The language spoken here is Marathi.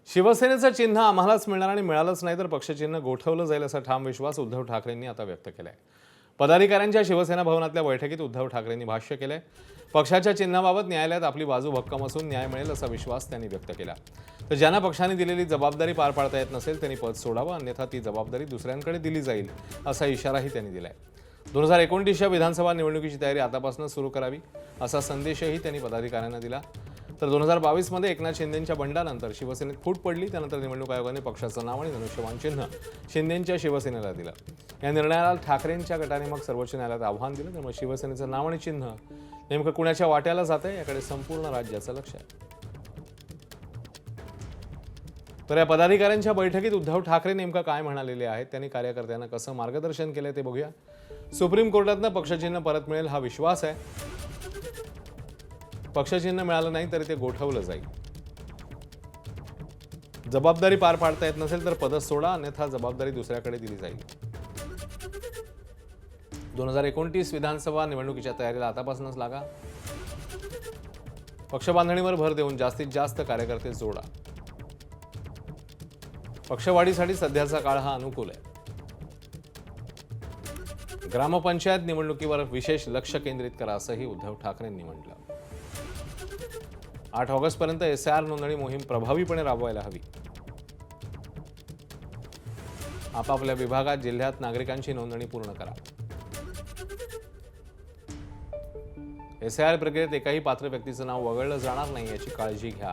शिवसेनेचं चिन्ह आम्हालाच मिळणार आणि मिळालंच नाही तर पक्षचिन्ह गोठवलं जाईल असा ठाम विश्वास उद्धव ठाकरेंनी आता व्यक्त केलाय। पदाधिकाऱ्यांच्या शिवसेना भवनातल्या बैठकीत उद्धव ठाकरेंनी भाष्य केलंय। पक्षाच्या चिन्हाबाबत न्यायालयात आपली बाजू भक्कम असून न्याय मिळेल असा विश्वास त्यांनी व्यक्त केला। तर ज्यांना पक्षाने दिलेली जबाबदारी पार पाडता येत नसेल त्यांनी पद सोडावं, अन्यथा ती जबाबदारी दुसऱ्यांकडे दिली जाईल असा इशाराही त्यांनी दिलाय। 2029च्या विधानसभा निवडणुकीची तयारी आतापासूनच सुरू करावी असा संदेशही त्यांनी पदाधिकाऱ्यांना दिला। तर 2022 मध्ये एकनाथ शिंदेंच्या बंडानंतर शिवसेनेत फूट पडली, त्यानंतर निवडणूक आयोगाने पक्षाचं नाव आणि धनुष्यबाण चिन्ह शिंदेंच्या शिवसेनेला दिलं। या निर्णयाला ठाकरेंच्या गटाने मग सर्वोच्च न्यायालयात आव्हान दिलं। त्यामुळे शिवसेनेचं नाव आणि चिन्ह नेमकं कुणाच्या वाट्याला जातंय याकडे संपूर्ण राज्याचं लक्ष आहे। तर या पदाधिकाऱ्यांच्या बैठकीत उद्धव ठाकरे नेमकं काय म्हणालेले आहेत, त्यांनी कार्यकर्त्यांना कसं मार्गदर्शन केलंय ते बघूया। सुप्रीम कोर्टातनं पक्षचिन्ह परत मिळेल हा विश्वास आहे। पक्षचिन्ह मिळालं नाही तरी ते गोठवलं जाईल। जबाबदारी पार पाडता येत नसेल तर पद सोडा, अन्यथा जबाबदारी दुसऱ्याकडे दिली जाईल। 2029 विधानसभा निवडणुकीच्या तयारीला आतापासूनच लागा। पक्षबांधणीवर भर देऊन जास्तीत जास्त कार्यकर्ते जोडा। पक्षवाढीसाठी सध्याचा काळ हा अनुकूल आहे। ग्रामपंचायत निवडणुकीवर विशेष लक्ष केंद्रित करा असंही उद्धव ठाकरेंनी म्हटलं। 8 ऑगस्टपर्यंत SIR नोंदणी मोहीम प्रभावीपणे राबवायला हवी। आपापल्या विभागात जिल्ह्यात नागरिकांची नोंदणी पूर्ण करा। SIR प्रक्रियेत एकाही पात्र व्यक्तीचं नाव वगळलं जाणार नाही याची काळजी घ्या।